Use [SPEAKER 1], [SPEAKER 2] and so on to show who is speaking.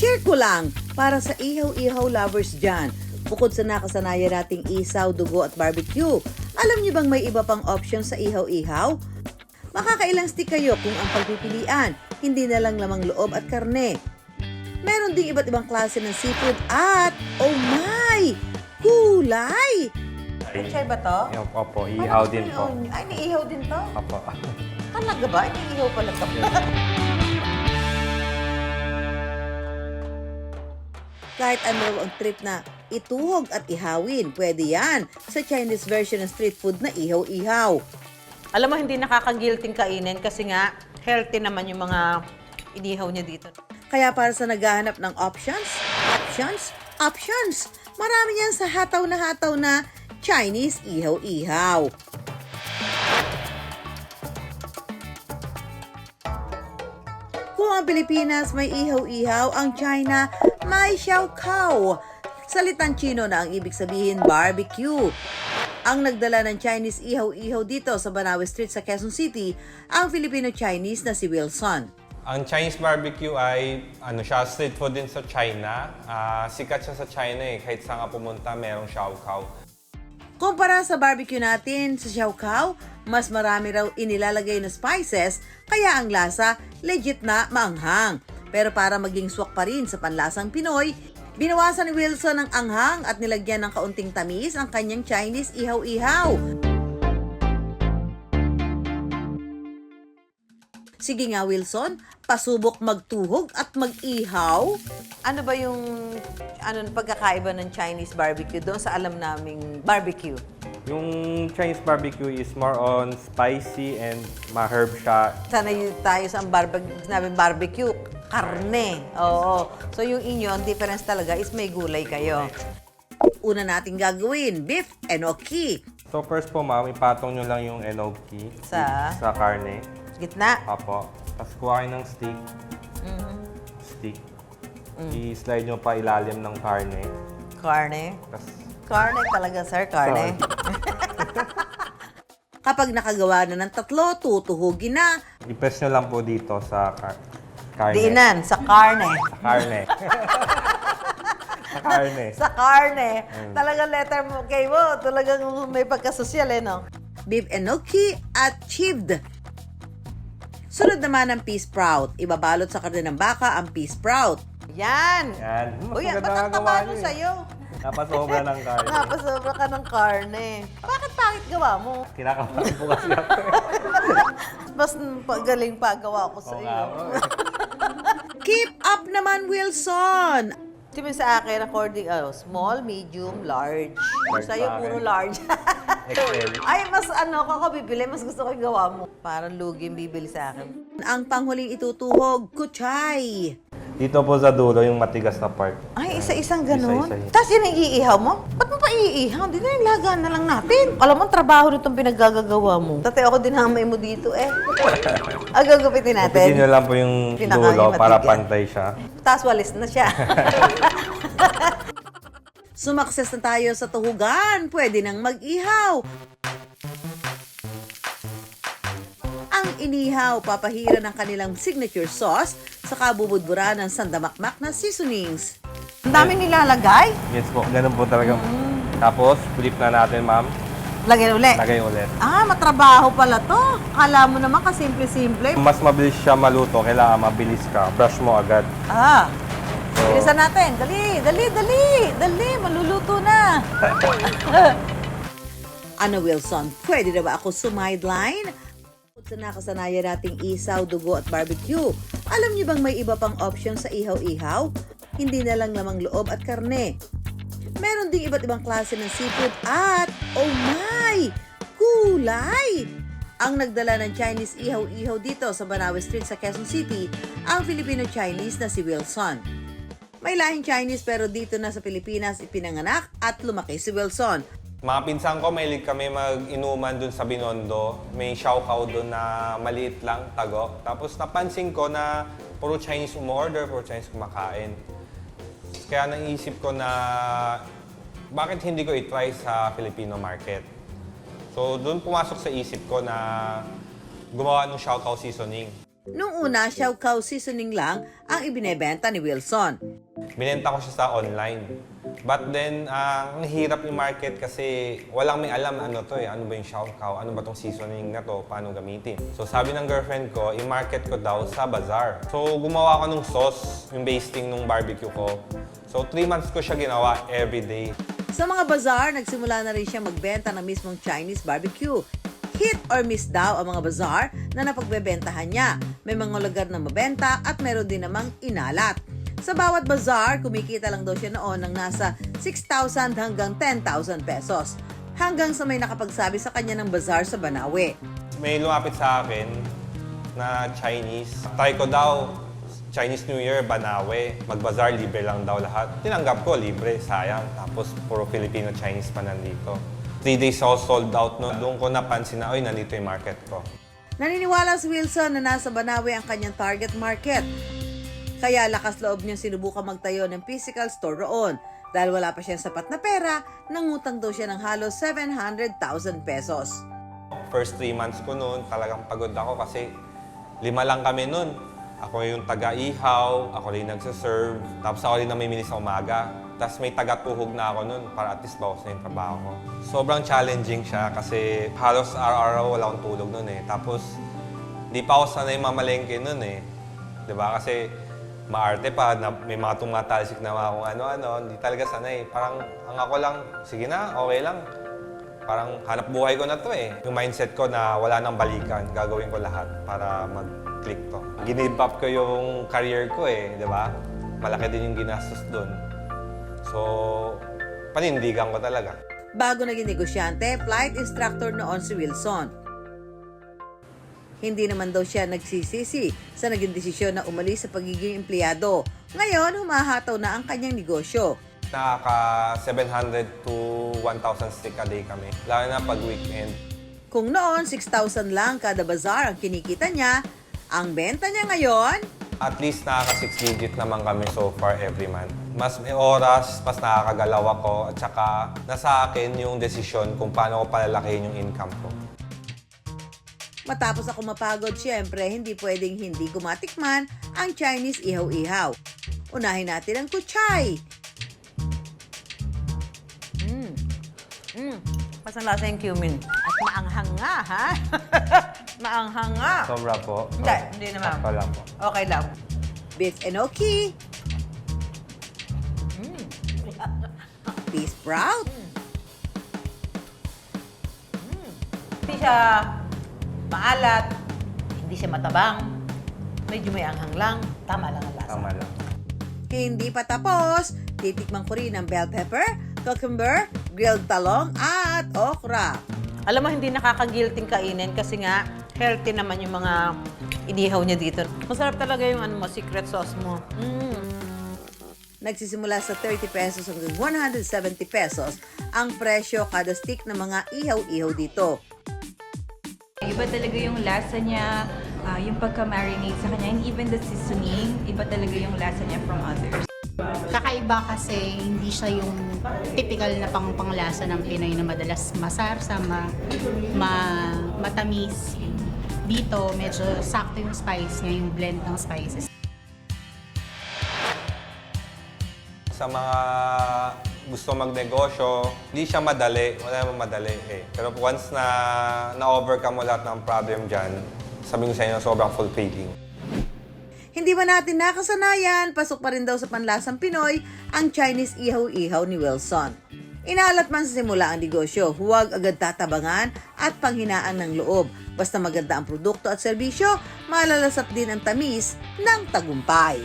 [SPEAKER 1] Share ko lang para sa ihaw-ihaw lovers dyan. Bukod sa nakasanayan nating isaw, dugo at barbecue, alam niyo bang may iba pang option sa ihaw-ihaw? Makakailang stick kayo kung ang pagpipilian, hindi na lang lamang loob at karne. Meron ding iba't ibang klase ng seafood at, oh my, gulay! Pechay ba to?
[SPEAKER 2] Opo, ihaw din po.
[SPEAKER 1] Ay, niihaw din to?
[SPEAKER 2] Opo.
[SPEAKER 1] Talaga ba? Niihaw pala to. Kahit ano raw ang trip na ituhog at ihawin, pwede yan sa Chinese version ng street food na ihaw-ihaw.
[SPEAKER 3] Alam mo, hindi nakaka-guilting kainin kasi nga healthy naman yung mga inihaw niya dito.
[SPEAKER 1] Kaya para sa naghahanap ng options, marami yan sa hataw na Chinese ihaw-ihaw. Kung ang Pilipinas may ihaw-ihaw, ang China may xiaokao. Salitang Chino na ang ibig sabihin barbecue. Ang nagdala ng Chinese ihaw-ihaw dito sa Banawe Street sa Quezon City, ang Filipino-Chinese na si Wilson.
[SPEAKER 2] Ang Chinese barbecue ay street food din sa China. Sikat siya sa China eh. Kahit saan ka pumunta, merong xiaokao.
[SPEAKER 1] Kumpara sa barbecue natin sa xiaokao, mas marami raw inilalagay na spices, kaya ang lasa legit na maanghang. Pero para maging swak pa rin sa panlasang Pinoy, binawasan ni Wilson ang anghang at nilagyan ng kaunting tamis ang kanyang Chinese ihaw-ihaw. Sige nga Wilson, pasubok magtuhog at mag-ihaw.
[SPEAKER 3] Ano ba yung pagkakaiba ng Chinese barbecue doon sa alam naming barbecue?
[SPEAKER 2] Yung Chinese barbecue is more on spicy and ma-herb siya.
[SPEAKER 3] Sanay tayo sa barbecue, karne. Oo. So yung inyo, ang difference talaga is may gulay kayo.
[SPEAKER 1] Una nating gagawin, beef enoki.
[SPEAKER 2] So first po ma'am, ipatong nyo lang yung enoki
[SPEAKER 3] Sa
[SPEAKER 2] karne.
[SPEAKER 3] gitna.
[SPEAKER 2] Apo. Tapos kuha kayo ng stick. Stick. I-slide nyo pa ilalim ng karne.
[SPEAKER 3] Karne.
[SPEAKER 2] Tapos
[SPEAKER 3] Karne talaga, sir. Karne.
[SPEAKER 1] Kapag nakagawa na ng tatlo, tutuhugin na.
[SPEAKER 2] i-press nyo lang po dito sa karne.
[SPEAKER 3] Diinan, sa karne.
[SPEAKER 2] Sa karne. Sa karne.
[SPEAKER 3] Sa karne. Talagang letter mo, kay mo, talagang may pagkasosyal no?
[SPEAKER 1] Beef enoki at chived. Sunod naman ang peas sprout. Ibabalot sa karne ng baka ang peas sprout.
[SPEAKER 3] Yan.
[SPEAKER 2] Yan.
[SPEAKER 3] Uy, ba't
[SPEAKER 2] maganda
[SPEAKER 3] ang
[SPEAKER 2] nga
[SPEAKER 3] taba
[SPEAKER 2] gawa
[SPEAKER 3] nun
[SPEAKER 2] nyo eh.
[SPEAKER 3] sa'yo?
[SPEAKER 2] Napasobra ng karne.
[SPEAKER 3] Napasobra ka ng karne. Bakit pangit gawa mo?
[SPEAKER 2] Kinakabahan po kasi ako.
[SPEAKER 3] Mas galing pa gawa ko sa
[SPEAKER 2] Oo
[SPEAKER 3] iyo.
[SPEAKER 2] nga po.
[SPEAKER 1] Keep up naman, Wilson!
[SPEAKER 3] Sabi sa akin, according, small, medium, large.
[SPEAKER 2] Large
[SPEAKER 3] Sa'yo,
[SPEAKER 2] sa akin.
[SPEAKER 3] puro large.
[SPEAKER 2] XL.
[SPEAKER 3] Ay, mas ako bibili, mas gusto ko yung gawa mo. Parang lugi yung bibili sa akin.
[SPEAKER 1] Ang panghuling itutuhog, kuchay.
[SPEAKER 2] Dito po sa dulo yung matigas na part.
[SPEAKER 3] Ay, isa-isang ganun.
[SPEAKER 2] Isa-isa.
[SPEAKER 3] Tapos yun ang iihaw mo? Ba't mo pa iihaw? Di na yung laga na lang natin. Alam mo, trabaho nitong pinaggagawa mo. Dati ako dinamay mo dito eh. Agagupitin natin.
[SPEAKER 2] Upitin nyo lang po yung
[SPEAKER 3] Pinaka-
[SPEAKER 2] dulo
[SPEAKER 3] yung
[SPEAKER 2] para
[SPEAKER 3] matigas.
[SPEAKER 2] pantay siya.
[SPEAKER 3] Tapos walis na siya.
[SPEAKER 1] Sumakses na tayo sa tuhugan, pwede nang mag-ihaw. Ang inihaw, papahira ng kanilang signature sauce sa kabubudbura ng sandamakmak na seasonings.
[SPEAKER 3] Ang daming nilalagay.
[SPEAKER 2] Yes po, ganun po talaga. Tapos, flip na natin ma'am.
[SPEAKER 3] Lagyan ulit.
[SPEAKER 2] Lagay ulit.
[SPEAKER 3] Ah, matrabaho pala to. Kala mo naman kasimple-simple.
[SPEAKER 2] Mas mabilis siya maluto, kailangan mabilis ka. Brush mo agad.
[SPEAKER 3] Ah,
[SPEAKER 2] So,
[SPEAKER 3] bilisan natin. Dali. Maluluto na.
[SPEAKER 1] Ano Wilson, pwede na ba ako sumideline? Sa nakasanayan nating isaw, dugo at barbecue, alam niyo bang may iba pang option sa ihaw-ihaw? Hindi na lang lamang loob at karne. Meron ding iba't ibang klase ng seafood at, oh my, gulay! Ang nagdala ng Chinese ihaw-ihaw dito sa Banawe Street sa Quezon City, ang Filipino-Chinese na si Wilson. May lahing Chinese pero dito na sa Pilipinas ipinanganak at lumaki si Wilson.
[SPEAKER 2] mga pinsan ko, mahilig kami mag-inuman dun sa Binondo. May xiaokao dun na maliit lang, tago. Tapos napansin ko na puro Chinese umorder, puro Chinese kumakain. Kaya naisip ko na bakit hindi ko i-try sa Filipino market. So doon pumasok sa isip ko na gumawa ng xiaokao seasoning.
[SPEAKER 1] Nung una, xiaocow seasoning lang ang ibinebenta ni Wilson.
[SPEAKER 2] Binenta ko siya sa online. But then, ang hirap i-market kasi walang may alam ano to eh. Ano ba yung xiaocow? Ano ba tong seasoning na to? Paano gamitin? So sabi ng girlfriend ko, i-market ko daw sa bazaar. So gumawa ko ng sauce, yung basting ng barbecue ko. So 3 months ko siya ginawa everyday.
[SPEAKER 1] Sa mga bazaar, nagsimula na rin siya magbenta ng mismong Chinese barbecue. Hit or miss daw ang mga bazaar na napagbebentahan niya. May mga lugar na mabenta at meron din namang inalat. Sa bawat bazaar, kumikita lang daw siya noon ng nasa 6,000 hanggang 10,000 pesos. Hanggang sa may nakapagsabi sa kanya ng bazaar sa Banawe.
[SPEAKER 2] May lumapit sa akin na Chinese. Try ko daw, Chinese New Year, Banawe. Mag-bazaar, libre lang daw lahat. Tinanggap ko, libre, sayang. Tapos puro Filipino-Chinese pa nandito. 3 days ako sold out. No? Doon ko napansin na, oy, nandito yung market ko.
[SPEAKER 1] Naniniwala si Wilson na nasa Banawe ang kanyang target market. Kaya lakas loob niyang sinubukan magtayo ng physical store roon. Dahil wala pa siyang sapat na pera, nangutang daw siya ng halos 700,000 pesos.
[SPEAKER 2] First 3 months ko noon, talagang pagod ako kasi 5 lang kami noon. Ako yung taga-ihaw, ako rin nagsaserve, tapos ako rin namimili sa umaga. Tapos may taga-tuhog na ako noon para at least bawas na yung trabaho ko. Sobrang challenging siya kasi halos araw-araw wala akong tulog noon eh. Tapos hindi pa ako sanay mamalengke noon eh. 'Di ba? Kasi maarte pa, na may mga tumatalsik na mga kung ano-ano, hindi talaga sanay. Parang ang ako lang, sige na, okay lang. Parang hanap buhay ko na to eh. Yung mindset ko na wala nang balikan, gagawin ko lahat para mag-click to. Give up ko yung career ko eh, di ba? Malaki din yung ginastos doon. So, panindigan ko talaga.
[SPEAKER 1] Bago naging negosyante, flight instructor noon si Wilson. Hindi naman daw siya nagsisisi sa naging desisyon na umalis sa pagiging empleyado. Ngayon, humahataw na ang kanyang negosyo.
[SPEAKER 2] Nakaka 700 to 1,000 stick a day kami, lalo na pag weekend.
[SPEAKER 1] Kung noon, 6,000 lang kada bazaar ang kinikita niya, ang benta niya ngayon,
[SPEAKER 2] At least nakaka 6 digit naman kami so far every month. Mas may oras, mas nakakagalaw ako, at saka nasa akin yung desisyon kung paano ko palalakihin yung income ko.
[SPEAKER 1] matapos ako mapagod, syempre, hindi pwedeng hindi ko matikman ang Chinese ihaw-ihaw. Unahin natin ang kuchay.
[SPEAKER 3] Masang lasa yung cumin. At maanghang nga, ha? Maanghang nga.
[SPEAKER 2] Sobra po.
[SPEAKER 3] Hindi naman.
[SPEAKER 2] Sakto lang po.
[SPEAKER 3] Okay lang.
[SPEAKER 1] Beef enoki. Beef sprout.
[SPEAKER 3] Hindi siya maalat, hindi siya matabang, medyo may anghang lang, tama lang ang lasa.
[SPEAKER 2] Tama lang.
[SPEAKER 1] Hindi pa tapos, titikman ko rin ang bell pepper, cucumber, grilled talong, at okra.
[SPEAKER 3] Alam mo, hindi nakaka-guilting kainin kasi nga healthy naman yung mga inihaw niya dito. Masarap talaga yung secret sauce mo.
[SPEAKER 1] Nagsisimula sa 30 pesos hanggang 170 pesos ang presyo kada stick ng mga ihaw-ihaw dito.
[SPEAKER 4] Iba talaga yung lasa niya, yung pagka-marinate sa kanya, and even the seasoning, iba talaga yung lasa niya from others.
[SPEAKER 5] Kakaiba kasi hindi siya yung typical na panglasa ng Pinoy na madalas masarsa, matamis. Dito, medyo sakto yung spice niya, yung blend ng spices.
[SPEAKER 2] Sa mga gusto magnegosyo, hindi siya madali. Wala namang madali eh. Pero once na-overcome mo lahat ng problem dyan, sabi ko sa inyo, sobrang fulfilling.
[SPEAKER 1] Hindi ba natin nakasanayan, pasok pa rin daw sa panlasang Pinoy ang Chinese ihaw-ihaw ni Wilson. Inalat man sa simula ang negosyo, huwag agad tatabangan at panghinaan ng loob. Basta maganda ang produkto at serbisyo, malalasap din ang tamis ng tagumpay.